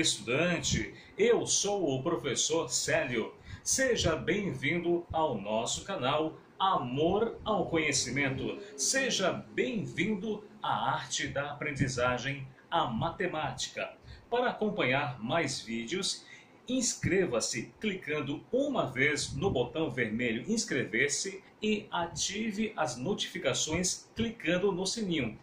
estudante! Eu sou o professor Célio. Seja bem-vindo ao nosso canal Amor ao Conhecimento. Seja bem-vindo à arte da aprendizagem, a matemática. Para acompanhar mais vídeos, inscreva-se clicando uma vez no botão vermelho inscrever-se e ative as notificações clicando no sininho.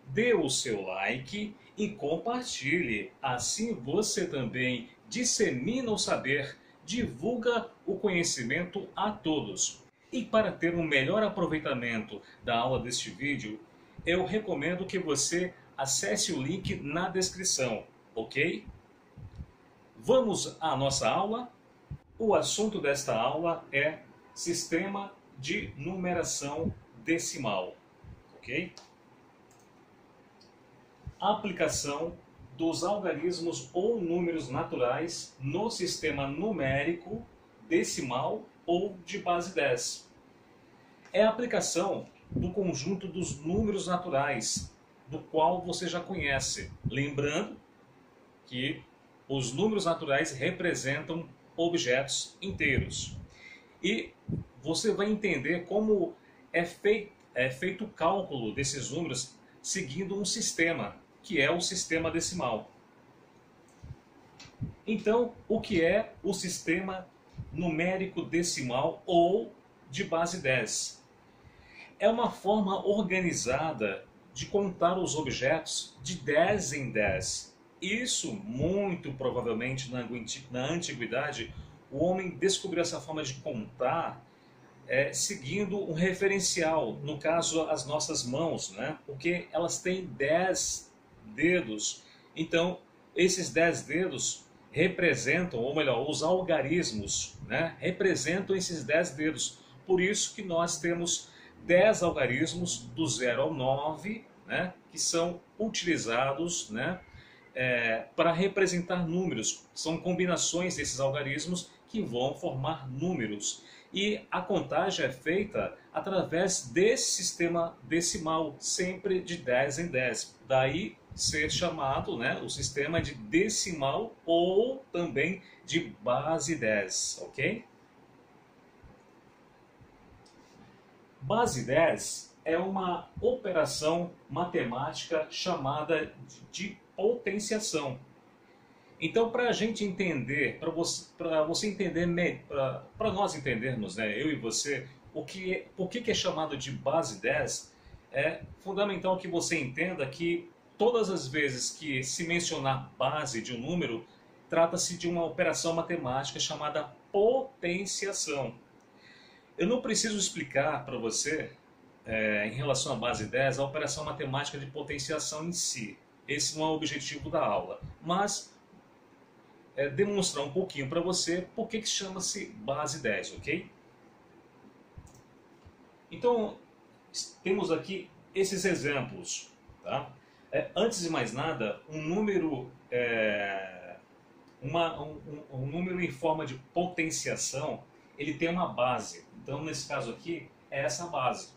Dê o seu like e compartilhe. Assim você também dissemina o saber, divulga o conhecimento a todos. E para ter um melhor aproveitamento da aula deste vídeo, eu recomendo que você acesse o link na descrição, ok? Vamos à nossa aula? O assunto desta aula é sistema de numeração decimal, ok? Aplicação dos algarismos ou números naturais no sistema numérico decimal ou de base 10. É a aplicação do conjunto dos números naturais, do qual você já conhece. Lembrando que os números naturais representam objetos inteiros. E você vai entender como é feito o cálculo desses números seguindo um sistema, que é o sistema decimal. Então, o que é o sistema numérico decimal ou de base 10? É uma forma organizada de contar os objetos de 10 em 10. Isso, muito provavelmente, na antiguidade, o homem descobriu essa forma de contar seguindo um referencial, no caso, as nossas mãos, né? Porque elas têm 10 dedos. Então, esses 10 dedos representam, ou melhor, os algarismos, né? Representam esses 10 dedos. Por isso que nós temos 10 algarismos do 0 ao 9, né? Que são utilizados, né? Para representar números. São combinações desses algarismos que vão formar números. E a contagem é feita através desse sistema decimal, sempre de 10 em 10. Daí ser chamado, né, o sistema de decimal ou também de base 10, ok? Base 10 é uma operação matemática chamada de potenciação. Então, para a gente entender, para você entender, para nós entendermos, né, eu e você, por que é chamado de base 10, é fundamental que você entenda que todas as vezes que se mencionar base de um número, trata-se de uma operação matemática chamada potenciação. Eu não preciso explicar para você, em relação à base 10, a operação matemática de potenciação em si. Esse não é o objetivo da aula, mas demonstrar um pouquinho para você por que chama-se base 10, ok? Então, temos aqui esses exemplos, tá? Antes de mais nada, um número, um número em forma de potenciação, ele tem uma base. Então, nesse caso aqui, é essa base,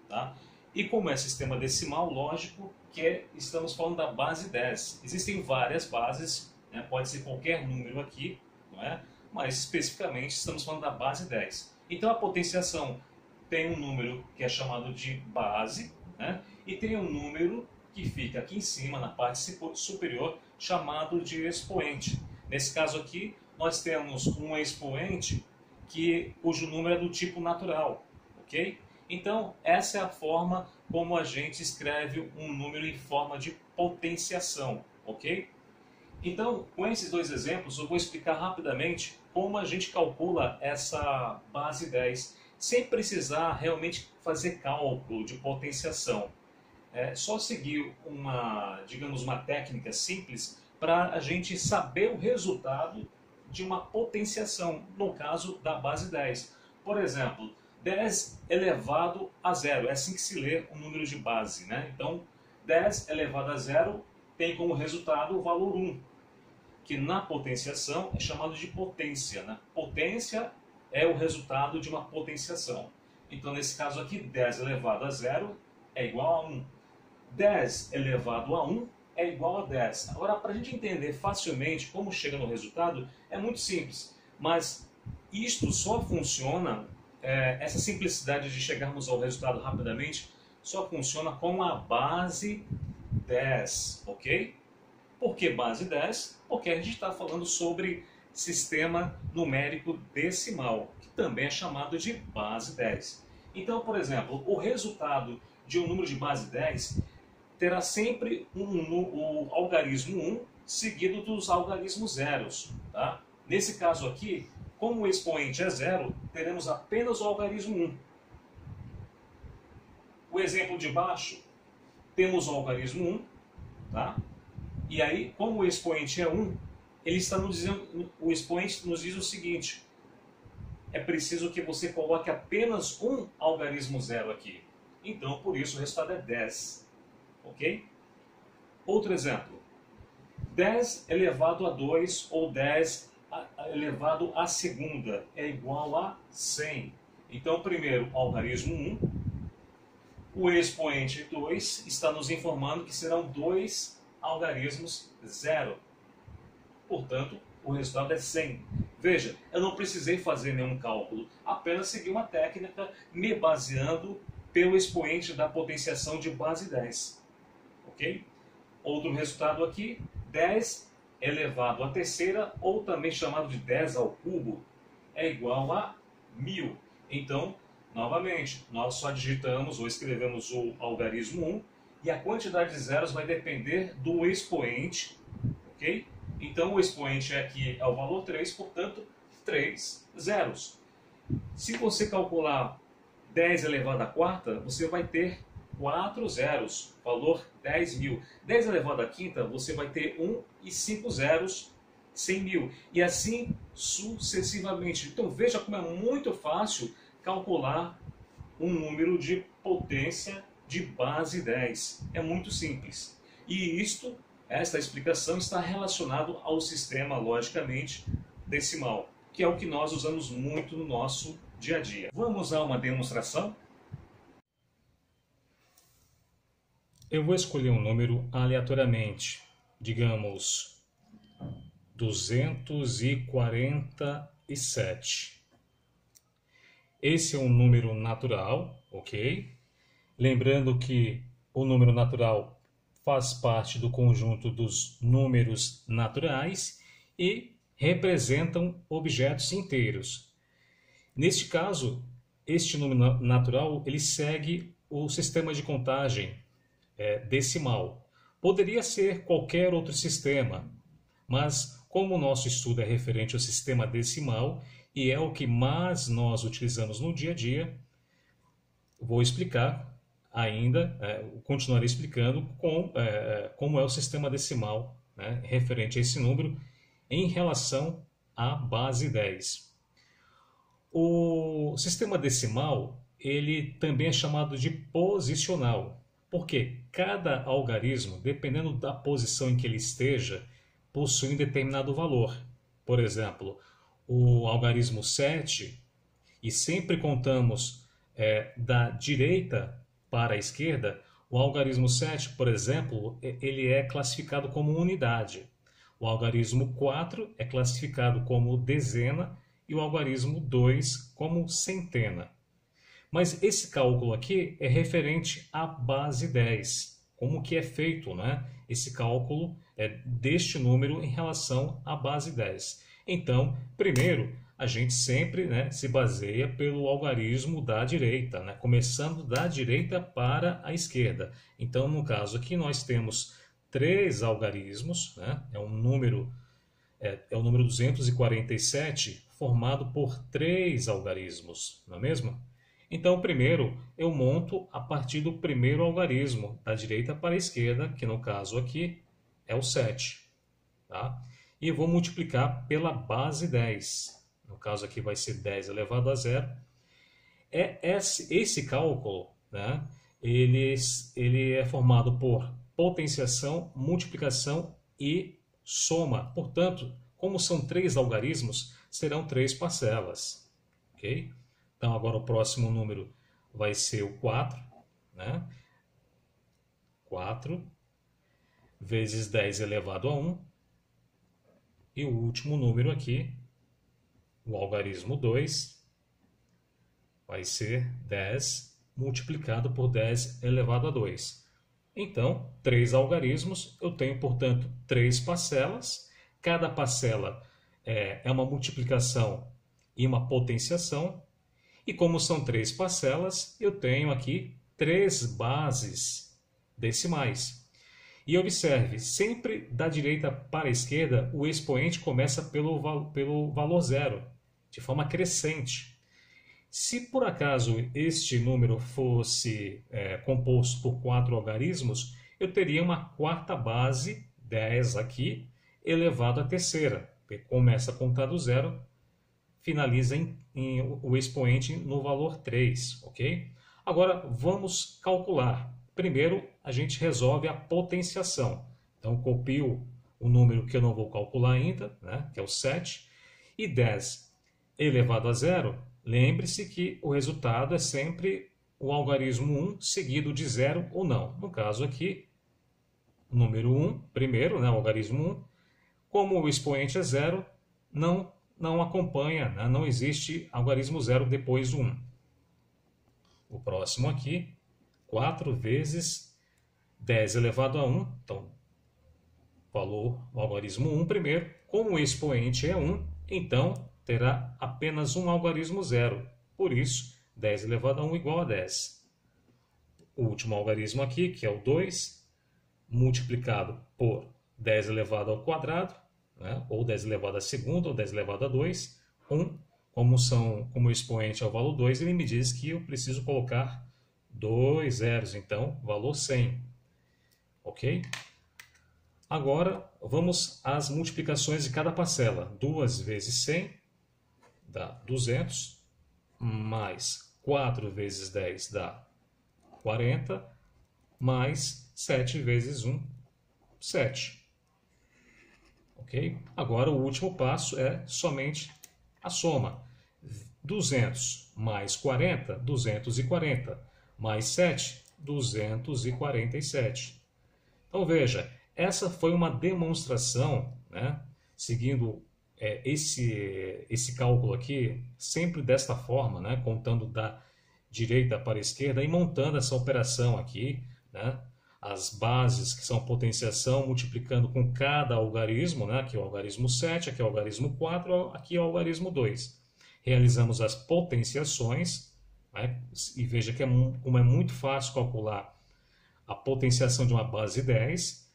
tá? E como é sistema decimal, lógico que estamos falando da base 10. Existem várias bases, né? Pode ser qualquer número aqui, não é? Mas especificamente estamos falando da base 10. Então a potenciação tem um número que é chamado de base, né? E tem um número que fica aqui em cima, na parte superior, chamado de expoente. Nesse caso aqui, nós temos um expoente cujo número é do tipo natural, ok? Então, essa é a forma como a gente escreve um número em forma de potenciação, ok? Então, com esses dois exemplos, eu vou explicar rapidamente como a gente calcula essa base 10, sem precisar realmente fazer cálculo de potenciação. É só seguir digamos, uma técnica simples para a gente saber o resultado de uma potenciação, no caso da base 10. Por exemplo, 10 elevado a 0, é assim que se lê o número de base, né? Então, 10 elevado a 0 tem como resultado o valor 1, que na potenciação é chamado de potência, né? Potência é o resultado de uma potenciação. Então, nesse caso aqui, 10 elevado a 0 é igual a 1. 10 elevado a 1 é igual a 10. Agora, para a gente entender facilmente como chega no resultado, é muito simples. Mas isto só funciona, essa simplicidade de chegarmos ao resultado rapidamente, só funciona com a base 10, ok? Por que base 10? Porque a gente está falando sobre sistema numérico decimal, que também é chamado de base 10. Então, por exemplo, o resultado de um número de base 10 terá sempre o algarismo 1 seguido dos algarismos zeros. Tá? Nesse caso aqui, como o expoente é zero, teremos apenas o algarismo 1. O exemplo de baixo, temos o algarismo 1, tá? E aí, como o expoente é 1, ele está nos dizendo, o expoente nos diz o seguinte: é preciso que você coloque apenas um algarismo zero aqui. Então, por isso, o resultado é 10. Ok? Outro exemplo. 10 elevado a 2 ou 10 elevado à segunda é igual a 100. Então, primeiro, algarismo 1. O expoente 2 está nos informando que serão 2 algarismos zero. Portanto, o resultado é 100. Veja, eu não precisei fazer nenhum cálculo, apenas segui uma técnica me baseando pelo expoente da potenciação de base 10. Ok? Outro resultado aqui, 10 elevado à terceira, ou também chamado de 10 ao cubo, é igual a 1000. Então, novamente, nós só digitamos ou escrevemos o algarismo 1 e a quantidade de zeros vai depender do expoente, ok? Então, o expoente aqui é o valor 3, portanto, 3 zeros. Se você calcular 10 elevado à quarta, você vai ter 4 zeros, valor 10.000. 10 elevado à quinta, você vai ter 1 e 5 zeros, 100.000. E assim sucessivamente. Então veja como é muito fácil calcular um número de potência de base 10. É muito simples. E esta explicação está relacionada ao sistema, logicamente, decimal, que é o que nós usamos muito no nosso dia a dia. Vamos a uma demonstração? Eu vou escolher um número aleatoriamente, digamos 247. Esse é um número natural, ok? Lembrando que o número natural faz parte do conjunto dos números naturais e representam objetos inteiros. Neste caso, este número natural ele segue o sistema de contagem decimal. Poderia ser qualquer outro sistema, mas como o nosso estudo é referente ao sistema decimal e é o que mais nós utilizamos no dia a dia, vou explicar ainda, continuarei explicando como é o sistema decimal, né, referente a esse número em relação à base 10. O sistema decimal ele também é chamado de posicional, porque cada algarismo, dependendo da posição em que ele esteja, possui um determinado valor. Por exemplo, o algarismo 7, e sempre contamos da direita para a esquerda, o algarismo 7, por exemplo, ele é classificado como unidade. O algarismo 4 é classificado como dezena e o algarismo 2 como centena. Mas esse cálculo aqui é referente à base 10. Como que é feito, né? Esse cálculo deste número em relação à base 10. Então, primeiro, a gente sempre, né, se baseia pelo algarismo da direita, né? Começando da direita para a esquerda. Então, no caso aqui, nós temos 3 algarismos, né? É o número 247, formado por 3 algarismos, não é mesmo? Então, primeiro, eu monto a partir do primeiro algarismo, da direita para a esquerda, que no caso aqui é o 7. Tá? E vou multiplicar pela base 10. No caso aqui vai ser 10 elevado a zero. Esse cálculo, né, ele é formado por potenciação, multiplicação e soma. Portanto, como são 3 algarismos, serão 3 parcelas. Ok? Então, agora o próximo número vai ser o 4, né? 4. vezes 10 elevado a 1. E o último número aqui, o algarismo 2, vai ser 10 multiplicado por 10 elevado a 2. Então, 3 algarismos, eu tenho, portanto, 3 parcelas. Cada parcela é uma multiplicação e uma potenciação. E como são 3 parcelas, eu tenho aqui 3 bases decimais. E observe, sempre da direita para a esquerda, o expoente começa pelo valor zero, de forma crescente. Se por acaso este número fosse composto por 4 algarismos, eu teria uma quarta base, 10 aqui, elevado à terceira. Começa a contar do zero, finaliza o expoente no valor 3, ok? Agora vamos calcular. Primeiro a gente resolve a potenciação. Então copio o número que eu não vou calcular ainda, né, que é o 7, e 10 elevado a zero. Lembre-se que o resultado é sempre o algarismo 1 seguido de 0 ou não. No caso aqui, o número 1, primeiro, né, o algarismo 1, como o expoente é 0, não acompanha, né, não existe algarismo 0 depois do 1. O próximo aqui, 4 vezes 10 elevado a 1, então, valor, o algarismo 1 primeiro, como o expoente é 1, então terá apenas um algarismo 0. Por isso, 10 elevado a 1 igual a 10. O último algarismo aqui, que é o 2, multiplicado por 10 elevado ao quadrado, né? Ou 10 elevado à segunda, ou 10 elevado a 2, 1. Como o expoente é o valor 2, ele me diz que eu preciso colocar 2 zeros, então, valor 100. Ok? Agora, vamos às multiplicações de cada parcela. 2 vezes 100 dá 200, mais 4 vezes 10 dá 40, mais 7 vezes 1, 7. Ok? Agora o último passo é somente a soma. 200 mais 40, 240, mais 7, 247. Então veja, essa foi uma demonstração, né, seguindo esse cálculo aqui, sempre desta forma, né, contando da direita para a esquerda e montando essa operação aqui, né, as bases que são a potenciação, multiplicando com cada algarismo, né, aqui é o algarismo 7, aqui é o algarismo 4, aqui é o algarismo 2. Realizamos as potenciações, né, e veja que como é muito fácil calcular a potenciação de uma base 10,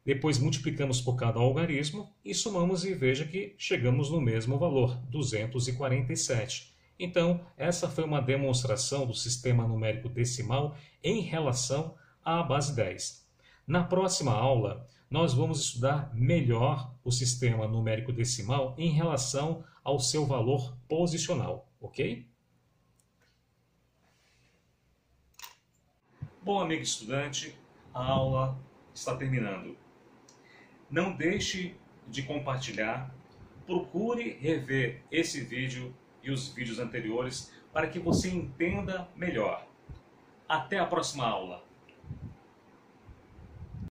depois multiplicamos por cada algarismo e somamos e veja que chegamos no mesmo valor, 247. Então, essa foi uma demonstração do sistema numérico decimal em relação à base 10. Na próxima aula, nós vamos estudar melhor o sistema numérico decimal em relação ao seu valor posicional, ok? Bom, amigo estudante, a aula está terminando. Não deixe de compartilhar, procure rever esse vídeo e os vídeos anteriores para que você entenda melhor. Até a próxima aula!